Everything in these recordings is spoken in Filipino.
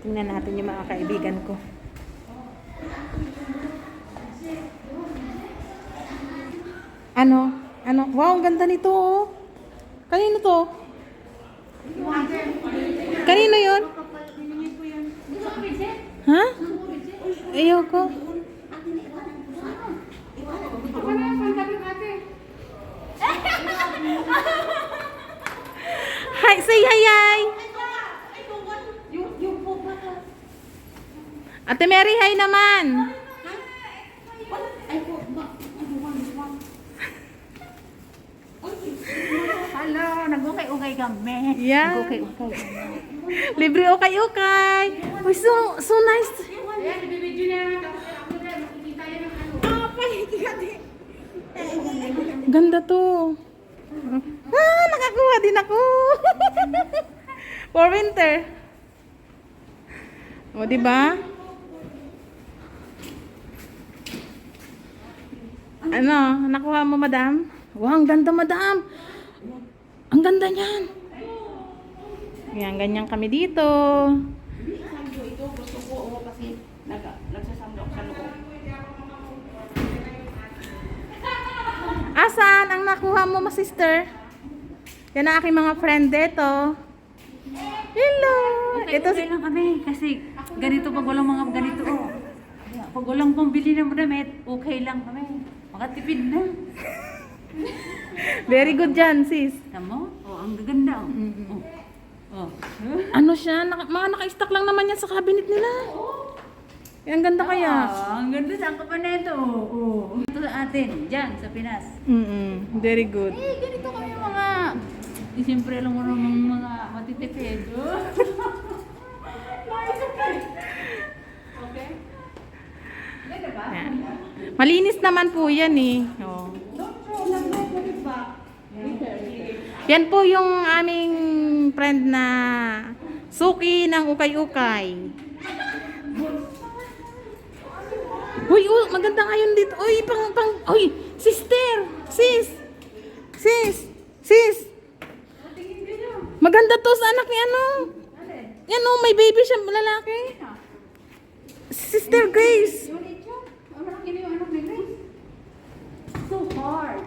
Tingnan natin yung mga kaibigan ko. Ano? Ano? Wow, ang ganda nito oh. Kanino to? Kanino yun? Ha? Ayoko. Hi, say hi, hi. Ate Mary, hi naman. Hello, nag-ukay-ukay kami. Yeah. Nag-ukay-ukay. Libre ukay-ukay. Uy, so nice. Ayan, nabibidyo na yan. Tapos ako na, makikita yan ng ano. Ganda to. Ah, nakakuha din ako. For winter. O, diba? Ano, nakuha mo, madam? Wow, ang ganda, madam. Ang ganda niyan. Yan, ganyan kami dito. Ito, gusto ko kasi nagsasando ako sa loob. Asan ang nakuha mo, ma sister? Yan ang aking mga friend dito. Hello. Ito Okay lang kami kasi ganito pag walang mga ganito. Pag walang pambili ng damit, okay lang kami. Makatipid na. very good dyan, sis. Tamo? Oh, ang gaganda. Oh. Oh. Ano siya? Mga naka-stock lang naman yan sa cabinet nila. Ang ganda kaya. Ah, ang ganda sa pa na ito. Oh. Ito sa atin, dyan, sa Pinas. Very good. Ganito kami mga... Siyempre lang mo namang mga matitipid. Oh. Okay? Ganda ba? Yan. Malinis naman po yan eh. Oh. Yan po yung aming friend na suki ng ukay-ukay. Uy, maganda ngayon dito. Uy, uy, sister, sis. Maganda to sa anak ni ano. Yan oh, may baby siya, lalaki. Sister Grace. So hard.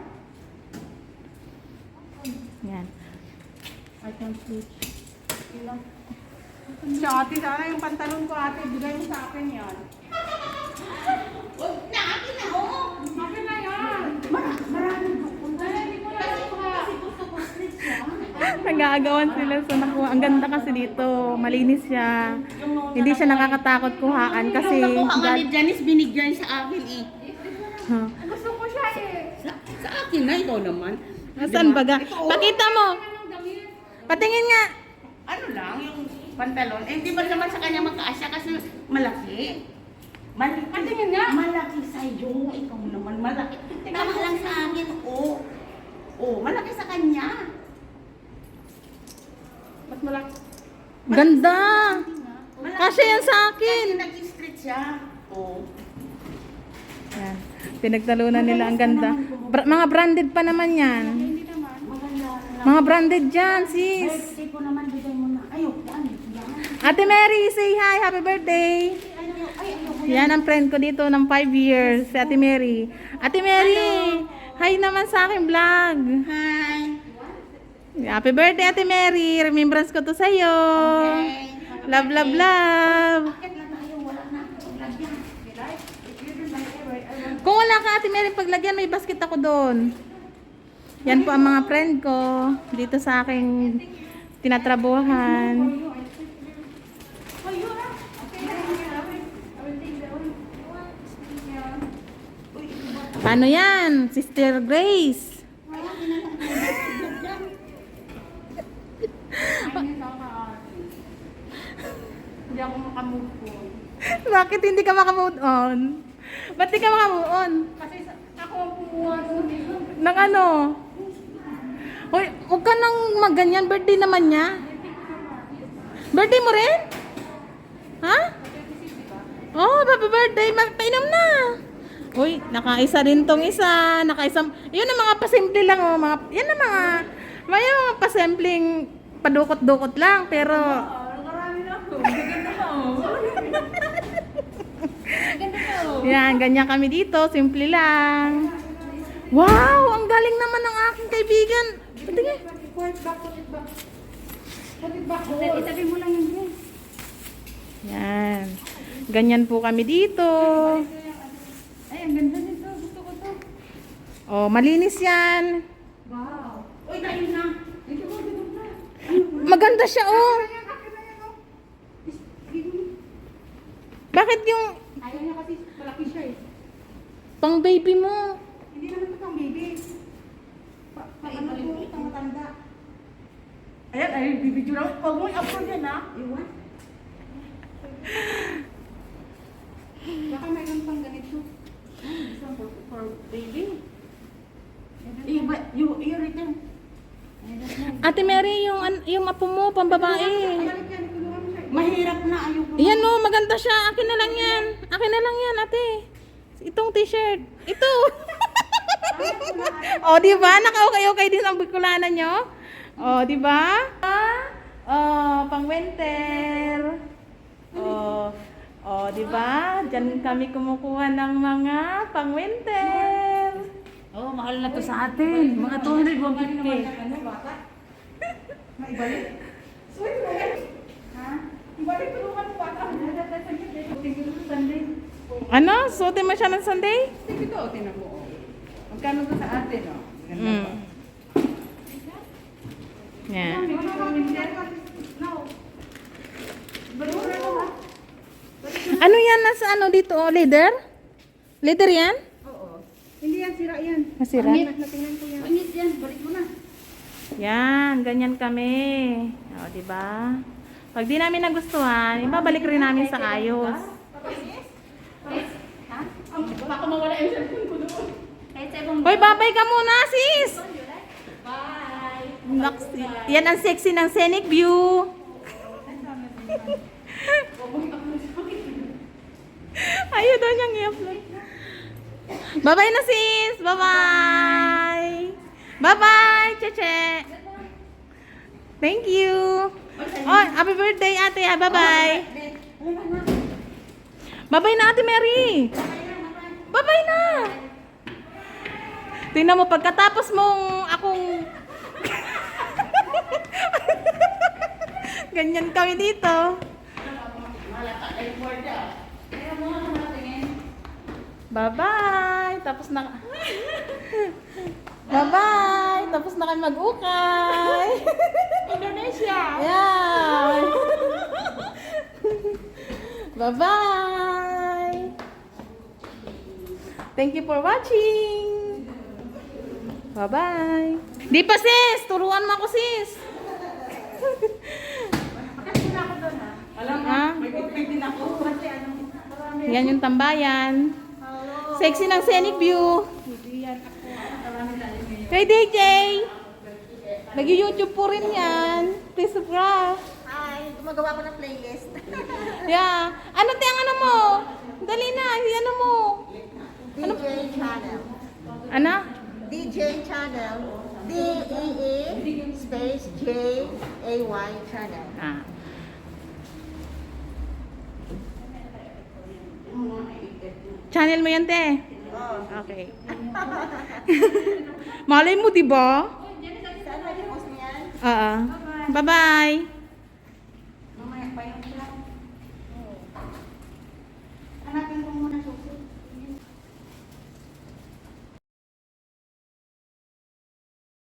Yan. I can switch. Si ate, sana yung pantalon ko ate, bigay mo sa akin yan. Akin na yan. Maraming pupunta. Hindi ko na nakuha. Nag-aagawan sila sa nakuha. Ang ganda kasi dito. Malinis siya. Hindi siya nakakatakot kuhaan kasi Nakuha nga ni Janice, binigyan sa akin eh. Huh. Gusto ko siya eh. Sa akin na, ikaw naman. Nasaan baga? Pakita mo. Anong damit? Patingin nga. Ano lang, yung pantalon. Eh, di ba naman sa kanya magkaasya kasi malaki. Malaki. Patingin nga. Malaki sa'yo. Ikaw naman, malaki. Tama lang sa akin, oh. Oh, malaki sa kanya. Mas malaki. Ganda. Malaki. Kasi yan sa akin. Kasi nag-street siya. Oh. Yan. Pinagtalunan nila ang ganda. Mga branded pa naman yan. Hindi naman. Maganda lang. Mga branded dyan, sis. Birthday ko naman, bigay mo na. Ayaw, yan. Ate Mary, say hi. Happy birthday. Yan ang friend ko dito ng 5 years. Si Ate Mary. Ate Mary, hi naman sa aking vlog. Hi. Happy birthday, Ate Mary. Remembrance ko to sa'yo. Okay. Love, love, love. Bakit na tayo? Wala na. Paglagyan. Kung wala ka, Ate Mary, paglagyan, may basket ako doon. Yan po ang mga friend ko dito sa aking tinatrabuhan. Paano yan, Sister Grace? Hindi ako makamove po. Bakit hindi ka makamove on? Ba't di ka makamove on? Kasi ako ang kumuha doon dito. Nang ano? Hoy, huwag ka nang magganyan. Birthday naman niya. Birthday mo rin? Ha? Oh, happy birthday. Painom na. Uy, nakaisa rin tong isa. Nakaisang, yun ang mga pasimple lang. Oh, mga, yan ang mga, may mga pasimpleng padukot-dukot lang. Pero, Nakarami na ako. Ganda ka oh. Yan, ganyan kami dito. Simple lang. Wow! Ang galing naman ng aking kaibigan. Tingin. Itabi mo lang yung Yan. Ganyan po kami dito. Ay, ang ganda nito. Gusto ko to. Oh, malinis yan. Wow. Uy, tayo na. Maganda siya, oh. Bakit yung Ayaw niya kasi malaki siya eh. pang baby mo? Hindi naman ito pang baby. Ano po, pang matanda. Ayan, ay, bibidyo lang. Huwag mo i-upload yan, ha? Iwan. Baka mayroon pang ganito. For baby. Iba, you return. Ate Mary, yung apo mo, pambabae. Balik yan, tulungan mo siya. Mahirap na, ayoko. Yan, oh, maganda siya. Akin na lang yan. Akin na lang yan, ate. Itong t-shirt. Ito. Oh, di ba? Naka-okay-okay din ang bikulana nyo. Oh, di ba? Oh, pang winter. Oh, di ba? Diyan kami kumukuha ng mga pang winter. Oh, mahal na to sa atin. Mga 200, 150. Ano, bata? Maibalik. Sorry, balik. Ha? Ibalik, tulungan mo bata. Ano? Suotin mo siya ng Sunday? Sige to, tinan mo. Magkano to sa atin, oh? Ganda Mm. pa. Yan. Ano yan? Nasa ano dito? Oh, leather? Leather yan? Oo. Hindi yan, sira yan. Masira? Natingnan ko yan. Pangit yan, balik mo na. Yan, ganyan kami. O, di ba? Pag di namin nagustuhan, ibabalik rin namin sa ayos. Baka mawala yung cellphone ko doon. Kahit sa ibang Hoy, babay ka muna, sis! Bye. Naks, yan ang sexy ng scenic view. Ayaw daw niyang i-upload. Bye-bye na, sis! Bye-bye! Bye-bye, Cheche! Thank you! Oh, happy birthday, ate! Ah. Bye-bye! Bye-bye na, ate Mary! Bye-bye na! Tingnan mo, pagkatapos mong akong... Ganyan kami dito. Bye-bye! Tapos na... Bye-bye! Tapos na kami mag-ukay! Indonesia! Yeah! Bye-bye! Thank you for watching! Bye-bye! Di pa, sis! Turuan mo ako, sis! Alam mo, Ha? may pipig din ako. Yan yung tambayan. Sexy ng scenic view. Kay DJ. Nag-YouTube po rin yan. Please subscribe. Ay, gumagawa ko ng playlist. Yeah. Ano te ang ano mo? Dali na. Ano mo? DJ Channel. Ano? DJ Channel. D-E-E space J-A-Y Channel. Ah. Channel mo yan, te. Oh. Okay. Malay mo, di ba? Saan natin post niyan? Oo. Bye-bye.